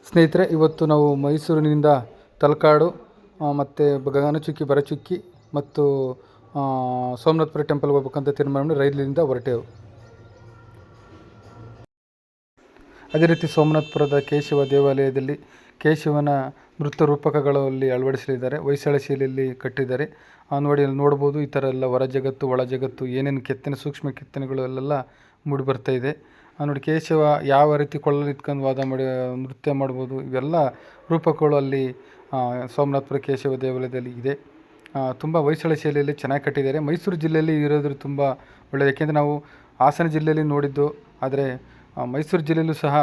ಸ್ನೇಹಿತರೆ, ಇವತ್ತು ನಾವು ಮೈಸೂರಿನಿಂದ ತಲಕಾಡು ಮತ್ತು ಗಗನಚುಕ್ಕಿ, ಭರಚುಕ್ಕಿ ಮತ್ತು ಸೋಮನಾಥಪುರ ಟೆಂಪಲ್ಗೆ ಹೋಗ್ಬೇಕಂತ ತೀರ್ಮಾನ ಮಾಡಿ ರೈಲಿನಿಂದ ಹೊರಟೆವು. ಅದೇ ರೀತಿ ಸೋಮನಾಥಪುರದ ಕೇಶವ ದೇವಾಲಯದಲ್ಲಿ ಕೇಶವನ ನೃತ್ಯ ರೂಪಕಗಳಲ್ಲಿ ಅಳವಡಿಸಲಿದ್ದಾರೆ. ಹೊಯ್ಸಳ ಶೈಲಿಯಲ್ಲಿ ಕಟ್ಟಿದ್ದಾರೆ. ಅಲ್ಲಿ ನೋಡ್ಬೋದು. ಈ ಥರ ಎಲ್ಲ ಹೊರ ಜಗತ್ತು, ಒಳ ಜಗತ್ತು, ಏನೇನು ಕೆತ್ತನೆ, ಸೂಕ್ಷ್ಮ ಕೆತ್ತನೆಗಳು ಅಲ್ಲೆಲ್ಲ ಮೂಡಿ ಬರ್ತಾ ಇದೆ. ನೋಡಿ, ಕೇಶವ ಯಾವ ರೀತಿ ಕೊಳ್ಳಲ್ಲಿ ಇಟ್ಕೊಂಡು ವಾದ ಮಾಡಿ ನೃತ್ಯ ಮಾಡ್ಬೋದು, ಇವೆಲ್ಲ ರೂಪಕಗಳು ಅಲ್ಲಿ ಸೋಮನಾಥಪುರ ಕೇಶವ ದೇವಾಲಯದಲ್ಲಿ ಇದೆ. ತುಂಬ ಹೊಯ್ಸಳ ಶೈಲಿಯಲ್ಲಿ ಚೆನ್ನಾಗಿ ಕಟ್ಟಿದ್ದಾರೆ. ಮೈಸೂರು ಜಿಲ್ಲೆಯಲ್ಲಿ ಇರೋದ್ರ ತುಂಬ ಒಳ್ಳೆಯದು. ಯಾಕೆಂದರೆ ನಾವು ಹಾಸನ ಜಿಲ್ಲೆಯಲ್ಲಿ ನೋಡಿದ್ದು, ಆದರೆ ಮೈಸೂರು ಜಿಲ್ಲೆಯಲ್ಲೂ ಸಹ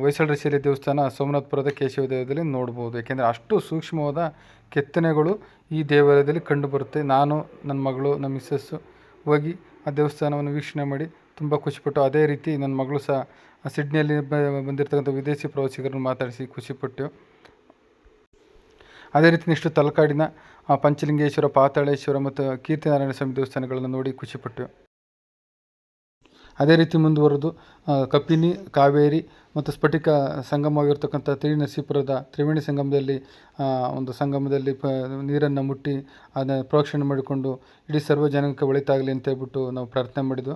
ಹೊಯ್ಸಳರ ಶೈಲಿಯ ದೇವಸ್ಥಾನ ಸೋಮನಾಥಪುರದ ಕೇಶವ ದೇವಾಲಯದಲ್ಲಿ ನೋಡ್ಬೋದು. ಯಾಕೆಂದರೆ ಅಷ್ಟು ಸೂಕ್ಷ್ಮವಾದ ಕೆತ್ತನೆಗಳು ಈ ದೇವಾಲಯದಲ್ಲಿ ಕಂಡುಬರುತ್ತೆ. ನಾನು, ನನ್ನ ಮಗಳು, ನಮ್ಮ ಮಿಸ್ಸಸ್ಸು ಹೋಗಿ ಆ ದೇವಸ್ಥಾನವನ್ನು ವೀಕ್ಷಣೆ ಮಾಡಿ ತುಂಬ ಖುಷಿಪಟ್ಟು, ಅದೇ ರೀತಿ ನನ್ನ ಮಗಳು ಸಹ ಸಿಡ್ನಿಯಲ್ಲಿ ಬಂದಿರತಕ್ಕಂಥ ವಿದೇಶಿ ಪ್ರವಾಸಿಗರನ್ನು ಮಾತಾಡಿಸಿ ಖುಷಿಪಟ್ಟು, ಅದೇ ರೀತಿ ನೆಕ್ಸ್ಟ್ ತಲಕಾಡಿನ ಪಂಚಲಿಂಗೇಶ್ವರ, ಪಾತಾಳೇಶ್ವರ ಮತ್ತು ಕೀರ್ತಿನಾರಾಯಣ ಸ್ವಾಮಿ ದೇವಸ್ಥಾನಗಳನ್ನು ನೋಡಿ ಖುಷಿಪಟ್ಟು, ಅದೇ ರೀತಿ ಮುಂದುವರೆದು ಕಪಿನಿ, ಕಾವೇರಿ ಮತ್ತು ಸ್ಫಟಿಕ ಸಂಗಮವಾಗಿರ್ತಕ್ಕಂಥ ತ್ರಿನರಸೀಪುರದ ತ್ರಿವೇಣಿ ಸಂಗಮದಲ್ಲಿ ಒಂದು ಸಂಗಮದಲ್ಲಿ ನೀರನ್ನು ಮುಟ್ಟಿ ಅದನ್ನು ಪ್ರೋಕ್ಷಣೆ ಮಾಡಿಕೊಂಡು ಇಡೀ ಸರ್ವ ಜನಕ್ಕೆ ಒಳಿತಾಗಲಿ ಅಂತ ಹೇಳ್ಬಿಟ್ಟು ನಾವು ಪ್ರಾರ್ಥನೆ ಮಾಡಿದ್ದು.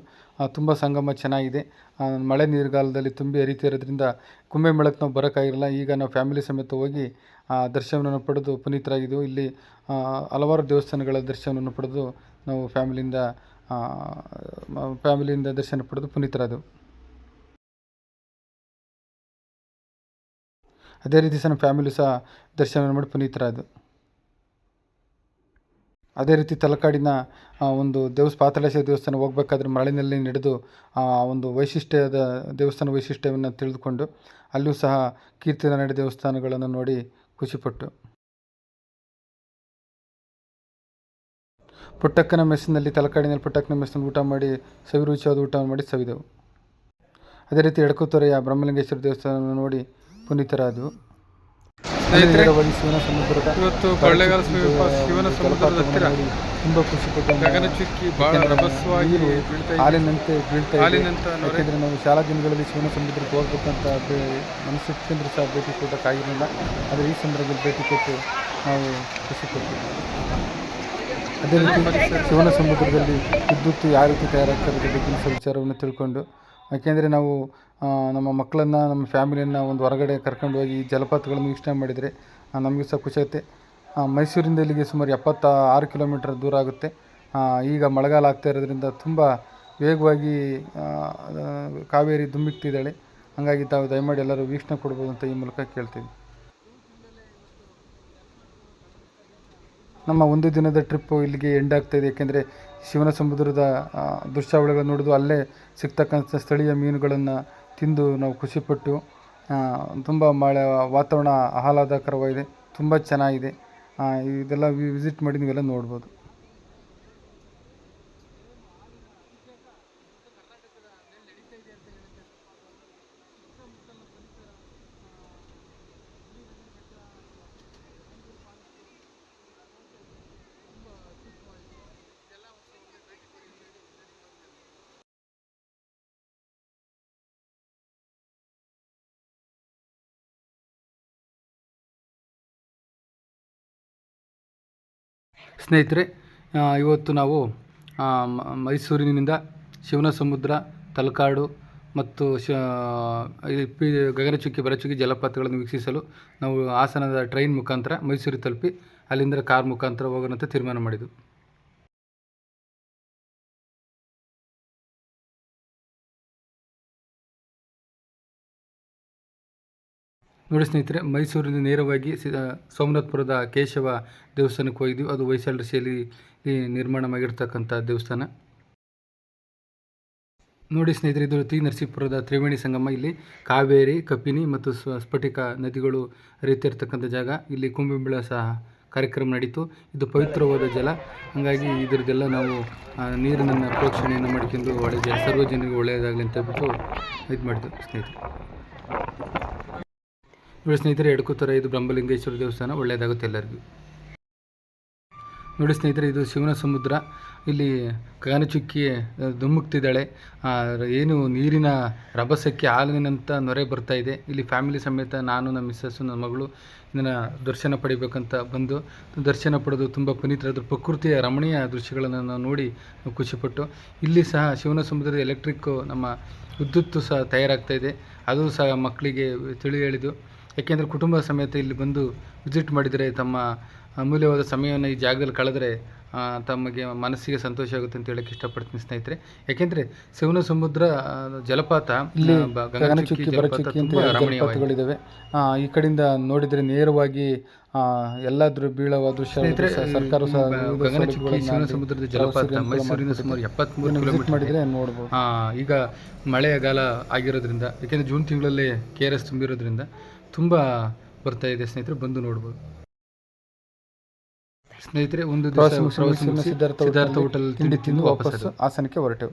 ತುಂಬ ಸಂಗಮ ಚೆನ್ನಾಗಿದೆ. ಮಳೆ ನೀರುಗಾಲದಲ್ಲಿ ತುಂಬಿ ಹರಿತಿರೋದ್ರಿಂದ ಕುಂಭಮೇಳಕ್ಕೆ ನಾವು ಬರೋಕ್ಕಾಗಿರಲ್ಲ. ಈಗ ನಾವು ಫ್ಯಾಮಿಲಿ ಸಮೇತ ಹೋಗಿ ದರ್ಶನವನ್ನು ಪಡೆದು ಪುನೀತರಾಗಿದ್ದೆವು. ಇಲ್ಲಿ ಹಲವಾರು ದೇವಸ್ಥಾನಗಳ ದರ್ಶನವನ್ನು ಪಡೆದು ನಾವು ಫ್ಯಾಮಿಲಿಯಿಂದ ದರ್ಶನ ಪಡೆದು ಪುನೀತರಾದೆವು. ಅದೇ ರೀತಿ ಸಹ ನಮ್ಮ ಫ್ಯಾಮಿಲಿ ಸಹ ದರ್ಶನ ಮಾಡಿ ಪುನೀತರಾದೆವು. ಅದೇ ರೀತಿ ತಲಕಾಡಿನ ಒಂದು ಪಾತಾಳೇಶ್ವರ ದೇವಸ್ಥಾನ ಹೋಗ್ಬೇಕಾದ್ರೆ ಮರಳಿನಲ್ಲಿ ನಡೆದು ಒಂದು ದೇವಸ್ಥಾನ ವೈಶಿಷ್ಟ್ಯವನ್ನು ತಿಳಿದುಕೊಂಡು ಅಲ್ಲಿಯೂ ಸಹ ಕೀರ್ತಿನಾರಾಯಣ ದೇವಸ್ಥಾನಗಳನ್ನು ನೋಡಿ ಖುಷಿಪಟ್ಟು, ಪುಟ್ಟಕ್ಕನ ಮೆಸ್ಸಿನಲ್ಲಿ, ತಲಕಾಡಿನಲ್ಲಿ ಪುಟ್ಟಕ್ಕನ ಮೆಸ್ಸಿನಲ್ಲಿ ಊಟ ಮಾಡಿ ಸವಿರುಚಿಯಾದ ಊಟವನ್ನು ಮಾಡಿ ಸವಿದೆವು. ಅದೇ ರೀತಿ ಎಡಕುತೊರೆಯ ಬ್ರಹ್ಮಲಿಂಗೇಶ್ವರ ದೇವಸ್ಥಾನವನ್ನು ನೋಡಿ ಪುನೀತರಾದೆವು. ಶಿವನ ಸಮುದ್ರದ ಇವತ್ತು ಕೊಳ್ಳೇಗಾಲ ಶಿವನ ಸಮುದ್ರದ ಹತ್ತಿರ ತುಂಬ ಖುಷಿಪಟ್ಟು ಗಗನಚುಕ್ಕಿ ಬಹಳ ರಭಸವಾಗಿ ಹಾಲಿನಂತೆ ಬೀಳ್ತಾ ಇದೆ. ಯಾಕೆಂದರೆ ನಾವು ಶಾಲಾ ದಿನಗಳಲ್ಲಿ ಶಿವನ ಸಮುದ್ರಕ್ಕೆ ಹೋಗ್ಬೇಕಂತ ಮನಸ್ಸಿಟ್ಟಂದ್ರೂ ಸಹ ಭೇಟಿ ಕೊಟ್ಟಕ್ಕಾಗಿರಲಿಲ್ಲ. ಆದರೆ ಈ ಸಂದರ್ಭದಲ್ಲಿ ಭೇಟಿ ಕೊಟ್ಟು ನಾವು ಖುಷಿಪಟ್ಟು, ಅದೇ ರೀತಿ ಶಿವನ ಸಮುದ್ರದಲ್ಲಿ ವಿದ್ಯುತ್ ಯಾವ ರೀತಿ ತಯಾರಾಗ್ತಿರೋದ್ರ ಬಗ್ಗೆ ವಿಚಾರವನ್ನು ತಿಳ್ಕೊಂಡು, ಯಾಕೆಂದರೆ ನಾವು ನಮ್ಮ ಮಕ್ಕಳನ್ನು, ನಮ್ಮ ಫ್ಯಾಮಿಲಿಯನ್ನು ಒಂದು ಹೊರಗಡೆ ಕರ್ಕೊಂಡು ಹೋಗಿ ಜಲಪಾತಗಳನ್ನು ವೀಕ್ಷಣೆ ಮಾಡಿದರೆ ನಮಗೆ ಸಹ ಖುಷಿ ಆಗುತ್ತೆ. ಮೈಸೂರಿಂದ ಇಲ್ಲಿಗೆ ಸುಮಾರು 76 ಕಿಲೋಮೀಟರ್ ದೂರ ಆಗುತ್ತೆ. ಈಗ ಮಳೆಗಾಲ ಆಗ್ತಾ ಇರೋದ್ರಿಂದ ತುಂಬ ವೇಗವಾಗಿ ಕಾವೇರಿ ಧುಮ್ಮಿಕ್ತಿದ್ದಾಳೆ. ಹಾಗಾಗಿ ತಾವು ದಯಮಾಡಿ ಎಲ್ಲರೂ ವೀಕ್ಷಣೆ ಕೊಡ್ಬೋದು ಅಂತ ಈ ಮೂಲಕ ಕೇಳ್ತೀವಿ. ನಮ್ಮ ಒಂದು ದಿನದ ಟ್ರಿಪ್ಪು ಇಲ್ಲಿಗೆ ಎಂಡ್ ಆಗ್ತಾಯಿದೆ. ಯಾಕೆಂದರೆ ಶಿವನ ಸಮುದ್ರದ ದೃಶ್ಯಾವಳಿಗಳನ್ನು ನೋಡೋದು, ಅಲ್ಲೇ ಸಿಗ್ತಕ್ಕಂಥ ಸ್ಥಳೀಯ ಮೀನುಗಳನ್ನು ತಿಂದು ನಾವು ಖುಷಿಪಟ್ಟು, ತುಂಬ ವಾತಾವರಣ ಆಹ್ಲಾದಕರವಾಗಿದೆ, ತುಂಬ ಚೆನ್ನಾಗಿದೆ. ಇದೆಲ್ಲ ವಿಸಿಟ್ ಮಾಡಿ ನೀವೆಲ್ಲ ನೋಡ್ಬೋದು. ಸ್ನೇಹಿತರೆ, ಇವತ್ತು ನಾವು ಮೈಸೂರಿನಿಂದ ಶಿವನ ಸಮುದ್ರ, ತಲಕಾಡು ಮತ್ತು ಗಗನಚುಕ್ಕಿ, ಭರಚುಕ್ಕಿ ಜಲಪಾತಗಳನ್ನು ವೀಕ್ಷಿಸಲು ನಾವು ಹಾಸನದ ಟ್ರೈನ್ ಮುಖಾಂತರ ಮೈಸೂರಿಗೆ ತಲುಪಿ ಅಲ್ಲಿಂದ ಕಾರ್ ಮುಖಾಂತರ ಹೋಗೋಣ ಅಂತ ತೀರ್ಮಾನ ಮಾಡಿದ್ದು. ನೋಡಿ ಸ್ನೇಹಿತರೆ, ಮೈಸೂರಿನ ನೇರವಾಗಿ ಸೋಮನಾಥಪುರದ ಕೇಶವ ದೇವಸ್ಥಾನಕ್ಕೆ ಹೋಗಿದ್ವಿ. ಅದು ಹೊಯ್ಸಳರ ಶೈಲಿ ನಿರ್ಮಾಣವಾಗಿರ್ತಕ್ಕಂಥ ದೇವಸ್ಥಾನ. ನೋಡಿ ಸ್ನೇಹಿತರೆ, ಇದು ತ್ರಿನರಸೀಪುರದ ತ್ರಿವೇಣಿ ಸಂಗಮ. ಇಲ್ಲಿ ಕಾವೇರಿ, ಕಪಿನಿ ಮತ್ತು ಸ್ಫಟಿಕ ನದಿಗಳು ಹರಿತಿರ್ತಕ್ಕಂಥ ಜಾಗ. ಇಲ್ಲಿ ಕುಂಭಮೇಳ ಸಹ ಕಾರ್ಯಕ್ರಮ ನಡೀತು. ಇದು ಪವಿತ್ರವಾದ ಜಲ, ಹಾಗಾಗಿ ಇದರದ್ದೆಲ್ಲ ನಾವು ನೀರಿನ ಪ್ರೋಕ್ಷಣೆಯನ್ನು ಮಾಡ್ಕೊಂಡು ಸರ್ವ ಜನರಿಗೆ ಒಳ್ಳೆಯದಾಗಲಿ ಅಂತ ಹೇಳ್ಬಿಟ್ಟು ಇದು ಮಾಡಿದ್ದು ಸ್ನೇಹಿತರೆ. ನೋಡಿ ಸ್ನೇಹಿತರೆ, ಎಡಕುತೊರೆ ಇದು ಬ್ರಹ್ಮಲಿಂಗೇಶ್ವರ ದೇವಸ್ಥಾನ. ಒಳ್ಳೆಯದಾಗುತ್ತೆ ಎಲ್ಲರಿಗೂ. ನೋಡಿ ಸ್ನೇಹಿತರೆ, ಇದು ಶಿವನ ಸಮುದ್ರ. ಇಲ್ಲಿ ಗಗನಚುಕ್ಕಿ ಧುಮ್ಮುಕ್ತಿದ್ದಾಳೆ. ಏನು ನೀರಿನ ರಭಸಕ್ಕೆ ಹಾಲಿನಂಥ ನೊರೆ ಬರ್ತಾ ಇದೆ. ಇಲ್ಲಿ ಫ್ಯಾಮಿಲಿ ಸಮೇತ ನಾನು, ನಮ್ಮ ಮಿಸ್ಸಸ್ಸು, ನನ್ನ ಮಗಳು ಇದನ್ನು ದರ್ಶನ ಪಡಿಬೇಕಂತ ಬಂದು ದರ್ಶನ ಪಡೆದು ತುಂಬ ಪುನೀತರಾದ ಪ್ರಕೃತಿಯ ರಮಣೀಯ ದೃಶ್ಯಗಳನ್ನು ನಾವು ನೋಡಿ ಖುಷಿಪಟ್ಟು. ಇಲ್ಲಿ ಸಹ ಶಿವನ ಸಮುದ್ರದ ಎಲೆಕ್ಟ್ರಿಕ್ಕು ನಮ್ಮ ವಿದ್ಯುತ್ತು ಸಹ ತಯಾರಾಗ್ತಾ ಇದೆ. ಅದು ಸಹ ಮಕ್ಕಳಿಗೆ ತಿಳಿ ಹೇಳಿದ್ದು. ಯಾಕೆಂದರೆ ಕುಟುಂಬ ಸಮೇತ ಇಲ್ಲಿ ಬಂದು ವಿಸಿಟ್ ಮಾಡಿದರೆ ತಮ್ಮ ಅಮೂಲ್ಯವಾದ ಸಮಯವನ್ನು ಈ ಜಾಗದಲ್ಲಿ ಕಳೆದರೆ ತಮಗೆ ಮನಸ್ಸಿಗೆ ಸಂತೋಷ ಆಗುತ್ತೆ ಅಂತ ಹೇಳಕ್ಕೆ ಇಷ್ಟಪಡ್ತೀನಿ ಸ್ನೇಹಿತರೆ. ಯಾಕೆಂದರೆ ಶಿವನ ಸಮುದ್ರ ಜಲಪಾತ ಇಲ್ಲಿ ಗಗನಚುಕ್ಕಿ ಬರಚುಕ್ಕಿ ಅಂತ ಜಲಪಾತಗಳಿದ್ದಾವೆ. ಈ ಕಡೆಯಿಂದ ನೋಡಿದರೆ ನೇರವಾಗಿ ಎಲ್ಲಾದ್ರೂ ಬೀಳುವ ದೃಶ್ಯ. ಸರ್ಕಾರ ಗಗನಚುಕ್ಕಿ ಶಿವನ ಸಮುದ್ರದ ಜಲಪಾತ ಮೈಸೂರಿನ ಸುಮಾರು 73 ಕಿಲೋಮೀಟರ್ ಮಾಡಿದರೆ ನೋಡ್ಬೋದು. ಈಗ ಮಳೆಗಾಲ ಆಗಿರೋದ್ರಿಂದ, ಯಾಕೆಂದರೆ ಜೂನ್ ತಿಂಗಳಲ್ಲೇ KRS ತುಂಬಿರೋದ್ರಿಂದ ತುಂಬ ಬರ್ತಾ ಇದೆ ಸ್ನೇಹಿತರೆ, ಬಂದು ನೋಡ್ಬೋದು ಸ್ನೇಹಿತರೆ. ಒಂದು ದಿವಸ ಸಿದ್ಧಾರ್ಥ ಹೋಟೆಲ್ ತಿಂಡಿ ತಿಂದು ವಾಪಸ್ ಹಾಸನಕ್ಕೆ ಹೊರಟೆವು.